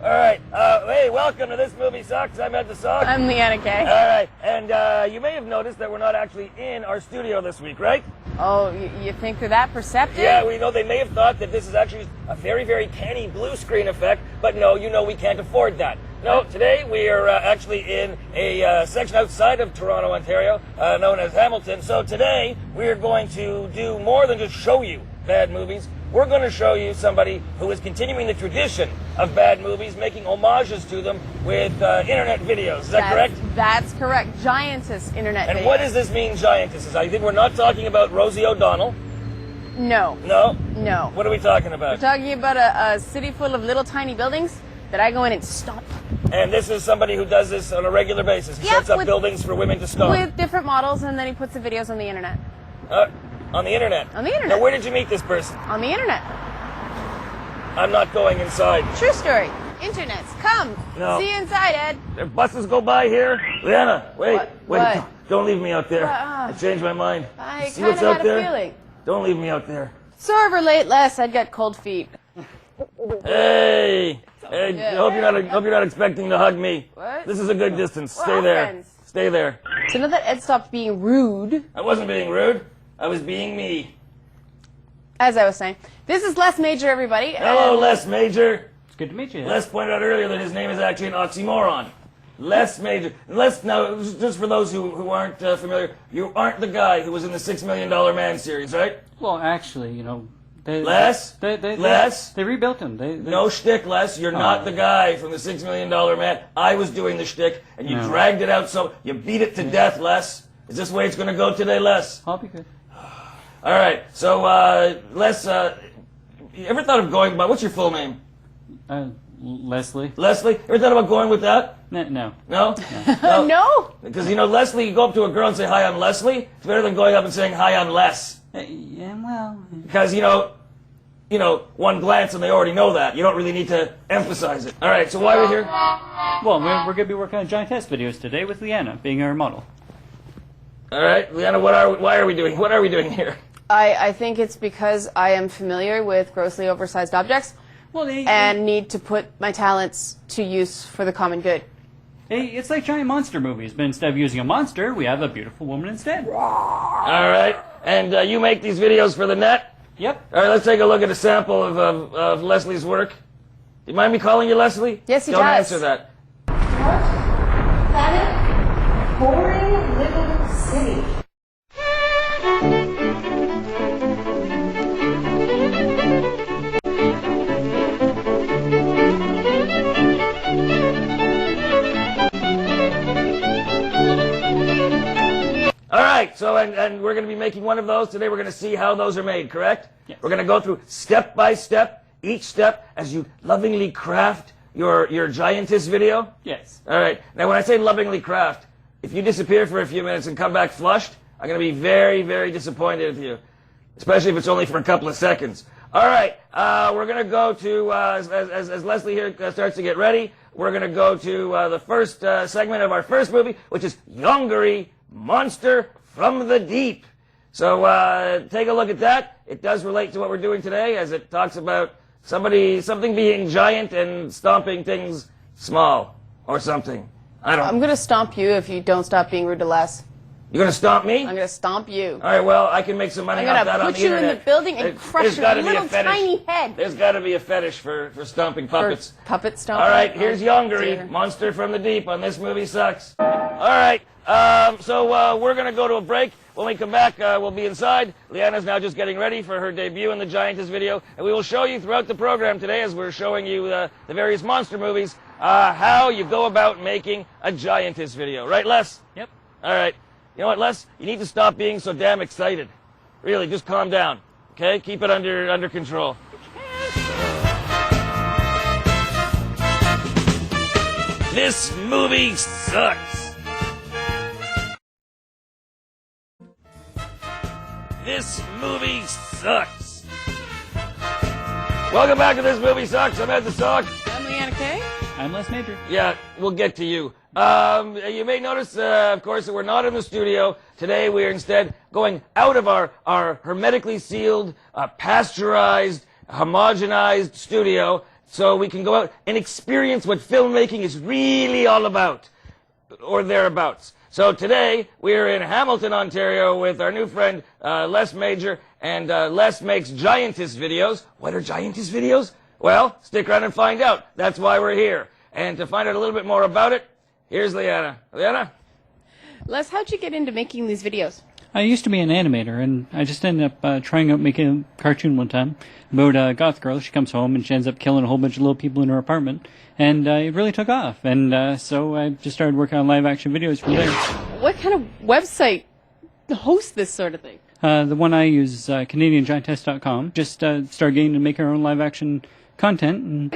Alright, hey, welcome to This Movie Sucks. I'm Ed the Sock. I'm Liana K. Alright, and you may have noticed that we're not actually in our studio this week, right? Oh, you think they're that perceptive? Yeah, we know they may have thought that this is actually a very, very canny blue screen effect, but no, you know we can't afford that. No, today we are actually in a section outside of Toronto, Ontario, known as Hamilton. So today we are going to do more than just show you bad movies. We're going to show you somebody who is continuing the tradition of bad movies, making homages to them with internet videos. Is that correct? That's correct. Giantess internet videos. And what does this mean, Giantess? I think we're not talking about Rosie O'Donnell. No. No? No. What are we talking about? We're talking about a city full of little tiny buildings that I go in and stomp. And this is somebody who does this on a regular basis. He sets up buildings for women to stomp. With different models, and then he puts the videos on the internet. On the internet? On the internet. Now, where did you meet this person? On the internet. I'm not going inside. True story. Internets. Come. No. See you inside, Ed. There buses go by here. Liana, wait. What? Wait. Don't leave me out there. I changed my mind. I See kind what's of out had there? a feeling. Don't leave me out there. Sorry we're late, Les. I'd got cold feet. Hey. Hey, Yeah. hope you're not expecting to hug me. What? This is a good distance. We're Stay all there. friends. Stay there. So now that Ed stopped being rude, I wasn't being rude. I was being me. as I was saying, this is Les Major, everybody. Hello, Les Major. It's good to meet you. Les pointed out earlier that his name is actually an oxymoron. Les Major. Les, now, just for those who aren't familiar, you aren't the guy who was in the $6 Million Man series, right? Well, actually, you know, Les? they rebuilt him. No shtick, Les. You're not the guy from the $6 Million Man. I was doing the shtick, and you dragged it out, so you beat it to death, Les. Is this the way it's going to go today, Les? I'll be good. All right. So, Les, you ever thought of going by, what's your full name? Leslie? Leslie? Ever thought about going with that? No. No? No? Because, you know, Leslie, you go up to a girl and say, hi, I'm Leslie. It's better than going up and saying, hi, I'm Les. Yeah, well... Because, you know, one glance and they already know that. You don't really need to emphasize it. All right, so why are we here? Well, we're going to be working on Giantess videos today with Liana, being our model. All right, Liana, why are we doing here? I think it's because I am familiar with grossly oversized objects and need to put my talents to use for the common good. Hey, it's like giant monster movies, but instead of using a monster, we have a beautiful woman instead. All right, and you make these videos for the net? Yep. All right, let's take a look at a sample of Leslie's work. Do you mind me calling you Leslie? Yes, he Don't does. answer that. What planet? Boring little city. All right, so and we're going to be making one of those today. We're going to see how those are made, correct? Yes. We're going to go through step by step, each step, as you lovingly craft your Giantess video. Yes. All right. Now, when I say lovingly craft, if you disappear for a few minutes and come back flushed, I'm going to be very, very disappointed with you, especially if it's only for a couple of seconds. All right. We're going to go to, as Leslie here starts to get ready, we're going to go to the first segment of our first movie, which is Yongary, Monster from the Deep. So take a look at that. It does relate to what we're doing today, as it talks about something being giant and stomping things small or something. I don't know. I'm going to stomp you if you don't stop being rude to Les. You're going to stomp me? I'm going to stomp you. All right, well, I can make some money off that on the internet. I'm going to put you in the building and crush your little tiny head. There's got to be a fetish for stomping puppets. For puppet stomping? All right, here's Yongary, dear. Monster from the Deep on This Movie Sucks. All right, so we're going to go to a break. When we come back, we'll be inside. Liana's now just getting ready for her debut in the Giantess video, and we will show you throughout the program today, as we're showing you the various monster movies, how you go about making a Giantess video. Right, Les? Yep. All right. You know what, Les? You need to stop being so damn excited. Really, just calm down. Okay? Keep it under control. This movie sucks. This movie sucks. Welcome back to This Movie Sucks. I'm Ed the Sock. I'm Liana K. I'm Les Major. Yeah, we'll get to you. You may notice, of course, that we're not in the studio. Today we are instead going out of our hermetically sealed, pasteurized, homogenized studio so we can go out and experience what filmmaking is really all about, or thereabouts. So today, we're in Hamilton, Ontario with our new friend, Les Major, and Les makes Giantess videos. What are Giantess videos? Well, stick around and find out. That's why we're here. And to find out a little bit more about it, here's Liana. Liana? Les, how'd you get into making these videos? I used to be an animator, and I just ended up trying out making a cartoon one time about a goth girl. She comes home, and she ends up killing a whole bunch of little people in her apartment. And it really took off. And so I just started working on live-action videos from there. What kind of website hosts this sort of thing? The one I use is CanadianGiantess.com. Just started getting to make our own live-action content, and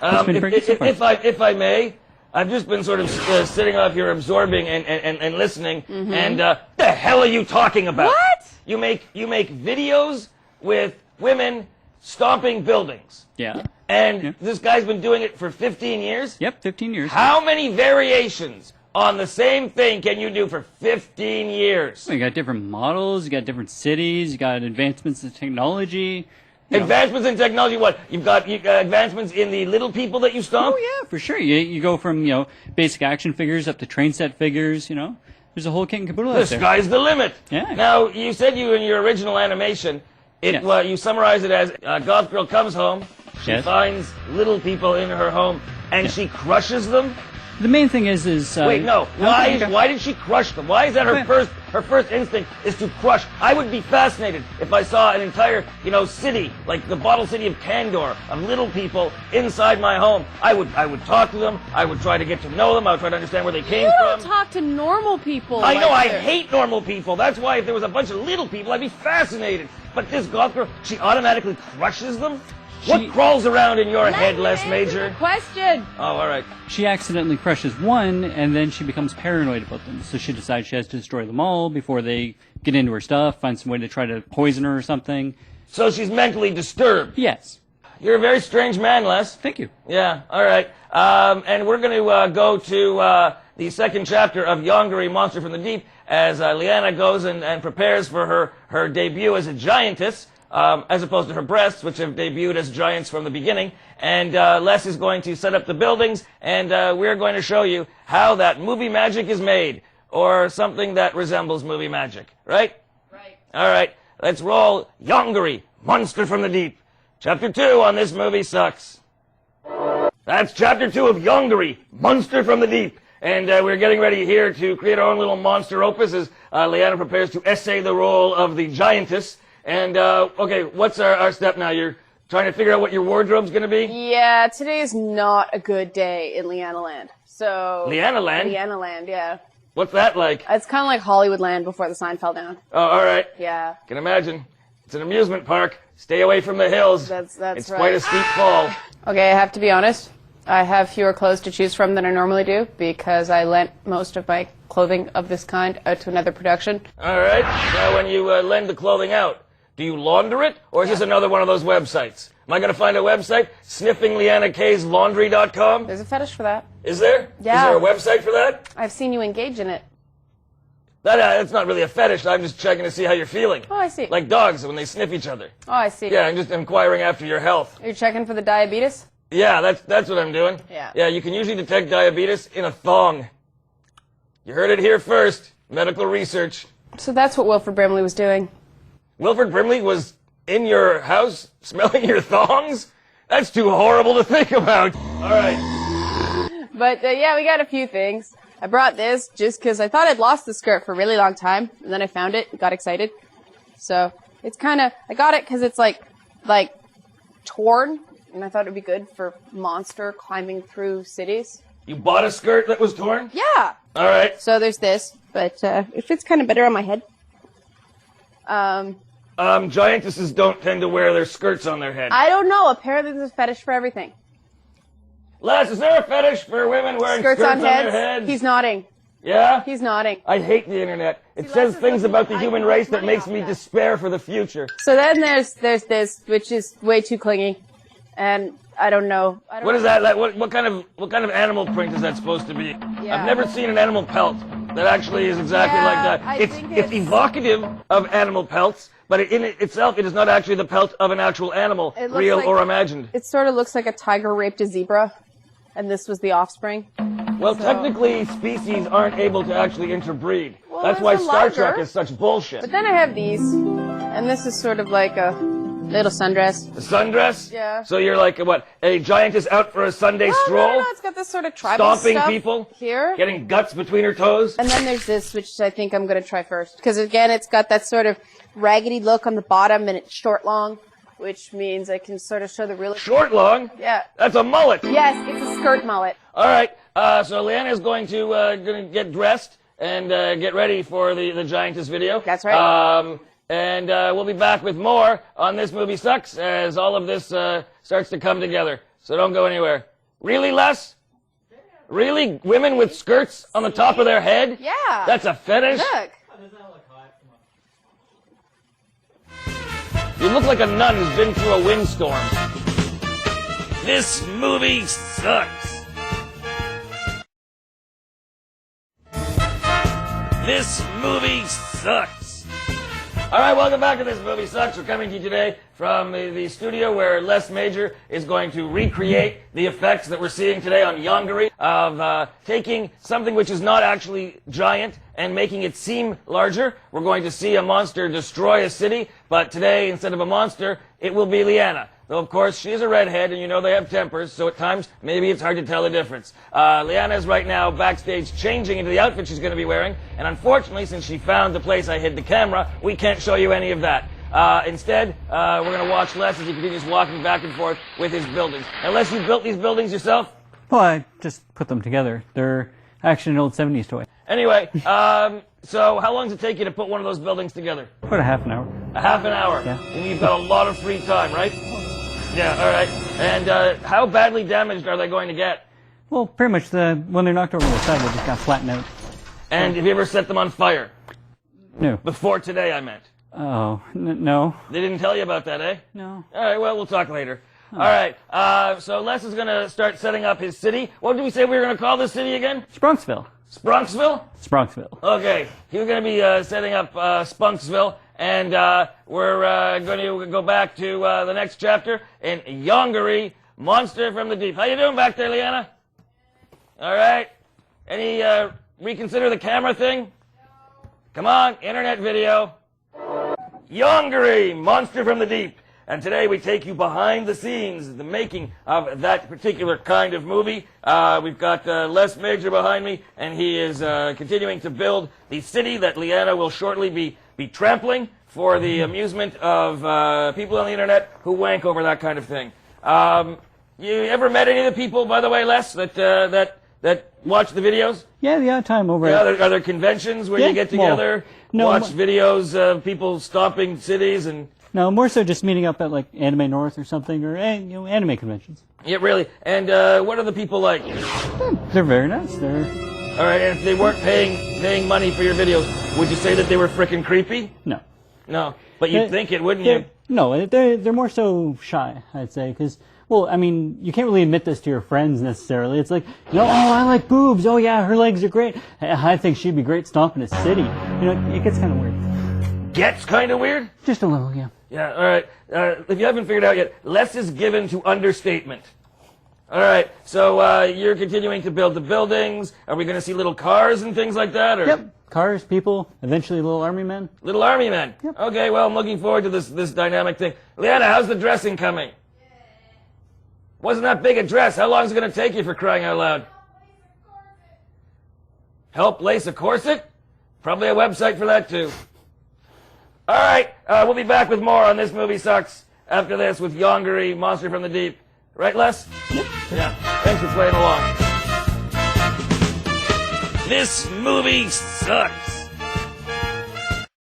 it's been pretty good so far. If I may, I've just been sort of sitting off here absorbing and listening, and the hell are you talking about? What? You make videos with women stomping buildings. Yeah. And this guy's been doing it for 15 years? Yep, 15 years. How many variations on the same thing can you do for 15 years? Well, you got different models, you got different cities, you got advancements in technology. Advancements in technology, what? You've got advancements in the little people that you stomp? Oh, yeah, for sure. You go from, basic action figures up to train set figures, There's a whole kit and caboodle out The there. sky's the limit. Yeah. Now, you said in your original animation, you summarize it as goth girl comes home, she finds little people in her home, and she crushes them? The main thing is Wait, no. Why did she crush them? Why is that her first instinct is to crush? I would be fascinated if I saw an entire, city, like the bottle city of Candor, of little people inside my home. I would talk to them. I would try to get to know them. I would try to understand where they came You from. don't talk to normal people. I know, like I hate normal people. That's why if there was a bunch of little people, I'd be fascinated. But this goth girl, she automatically crushes them? What crawls around in your head, Les Major? Question. Oh, all right. She accidentally crushes one, and then she becomes paranoid about them. So she decides she has to destroy them all before they get into her stuff, find some way to try to poison her or something. So she's mentally disturbed. Yes. You're a very strange man, Les. Thank you. Yeah, all right. And we're going to go to the second chapter of Yongary, Monster from the Deep, as Liana goes and prepares for her debut as a giantess. As opposed to her breasts, which have debuted as giants from the beginning. And Les is going to set up the buildings, and we're going to show you how that movie magic is made, or something that resembles movie magic. Right? Right. All right. Let's roll Yongary, Monster from the Deep. Chapter 2 on This Movie Sucks. That's Chapter 2 of Yongary, Monster from the Deep. And we're getting ready here to create our own little monster opus as Liana prepares to essay the role of the giantess. And, okay, what's our step now? You're trying to figure out what your wardrobe's going to be? Yeah, today is not a good day in Liana Land. So Liana Land? Liana Land, yeah. What's that like? It's kind of like Hollywood Land before the sign fell down. Oh, all right. Yeah. Can imagine. It's an amusement park. Stay away from the hills. That's it's right. quite a steep fall. Okay, I have to be honest. I have fewer clothes to choose from than I normally do because I lent most of my clothing of this kind out to another production. All right. Now, when you lend the clothing out, do you launder it, or is this another one of those websites? Am I going to find a website? Sniffing Liana K's laundry.com? There's a fetish for that. Is there? Yeah. Is there a website for that? I've seen you engage in it. That's not really a fetish. I'm just checking to see how you're feeling. Oh, I see. Like dogs when they sniff each other. Oh, I see. Yeah, I'm just inquiring after your health. You're checking for the diabetes? Yeah, that's what I'm doing. Yeah. Yeah, you can usually detect diabetes in a thong. You heard it here first. Medical research. So that's what Wilford Brimley was doing. Wilford Brimley was in your house smelling your thongs? That's too horrible to think about. All right. But, yeah, we got a few things. I brought this just because I thought I'd lost the skirt for a really long time, and then I found it and got excited. So, it's kind of, I got it because it's like torn, and I thought it'd be good for monster climbing through cities. You bought a skirt that was torn? Yeah! All right. So there's this, but it fits kind of better on my head. Giantesses don't tend to wear their skirts on their head. I don't know. Apparently there's a fetish for everything. Les, is there a fetish for women wearing skirts on their heads? He's nodding. Yeah? He's nodding. I hate the internet. It says things about the human race that makes me despair for the future. So then there's this, which is way too clingy, and I don't know. What is that? Like, what kind of animal print is that supposed to be? Yeah. I've never seen an animal pelt that actually is exactly like that. I It's think evocative of animal pelts, but in itself, it is not actually the pelt of an actual animal, It looks real like- or imagined. It sort of looks like a tiger raped a zebra, and this was the offspring. Well, technically, species aren't able to actually interbreed. Well, That's there's why a Star Trek liger. is such bullshit. But then I have these, and this is sort of like a little sundress. The sundress? Yeah. So you're like, what, a giantess out for a Sunday stroll? No, it's got this sort of tribal Stomping stuff people? here. Getting guts between her toes? And then there's this, which I think I'm going to try first. Because again, it's got that sort of raggedy look on the bottom, and it's short long, which means I can sort of show the real... Short long? Yeah. That's a mullet. Yes, it's a skirt mullet. All right, so Liana is going to get dressed and get ready for the Giantess video. That's right. And we'll be back with more on This Movie Sucks as all of this starts to come together. So don't go anywhere. Really, Les? Really? Women with skirts on the top of their head? Yeah. That's a fetish? Look. You look like a nun who's been through a windstorm. This movie sucks. This movie sucks. All right, welcome back to This Movie Sucks. We're coming to you today from the studio where Les Major is going to recreate the effects that we're seeing today on Yongary of taking something which is not actually giant and making it seem larger. We're going to see a monster destroy a city, but today, instead of a monster, it will be Liana. Though, of course, she's a redhead, and you know they have tempers, so at times, maybe it's hard to tell the difference. Liana is right now backstage changing into the outfit she's going to be wearing, and unfortunately, since she found the place I hid the camera, we can't show you any of that. Instead, we're going to watch Les as he continues walking back and forth with his buildings. Now, Les, you built these buildings yourself? Well, I just put them together. They're actually an old 70s toy. Anyway, so how long does it take you to put one of those buildings together? About a half an hour. A half an hour. Yeah. And you've got a lot of free time, right? Yeah, all right. And how badly damaged are they going to get? Well, pretty much when they're knocked over to the side, they just got flattened out. And have you ever set them on fire? No. Before today, I meant. Oh, no. They didn't tell you about that, eh? No. All right, well, we'll talk later. All right, so Les is going to start setting up his city. What did we say we were going to call this city again? Spronksville. Spronksville? Spronksville. Okay, he's going to be setting up Spunksville, and we're going to go back to the next chapter in Yongary, Monster from the Deep. How you doing back there, Liana? All right. Any reconsider the camera thing? Come on, internet video. Yongary, Monster from the Deep. And today we take you behind the scenes, the making of that particular kind of movie. We've got Les Major behind me, and he is continuing to build the city that Liana will shortly be trampling for the amusement of people on the internet who wank over that kind of thing. You ever met any of the people, by the way, Les, that watch the videos? Yeah, the odd time over Yeah, at... are there conventions where Yeah, you get well, together, no, watch videos of people stomping cities and... No, more so just meeting up at, like, Anime North or something, or, anime conventions. Yeah, really. And what are the people like? They're very nice. They're... All right, and if they weren't paying money for your videos, would you say that they were frickin' creepy? No. No, but you'd think it, wouldn't you? No, they're more so shy, I'd say, because... Well, I mean, you can't really admit this to your friends necessarily. It's like, oh, I like boobs. Oh, yeah, her legs are great. I think she'd be great stomping a city. It gets kind of weird. Gets kind of weird? Just a little, yeah. Yeah, all right. If you haven't figured out yet, Les is given to understatement. All right, so you're continuing to build the buildings. Are we going to see little cars and things like that? Or? Yep. Cars, people, eventually little army men. Little army men? Yep. Okay, well, I'm looking forward to this dynamic thing. Liana, how's the dressing coming? Wasn't that big a dress? How long is it going to take you, for crying out loud? Help lace a corset? Probably a website for that, too. All right, we'll be back with more on This Movie Sucks after this with Yongary, Monster from the Deep. Right, Les? Yeah. Thanks for playing along. This movie sucks.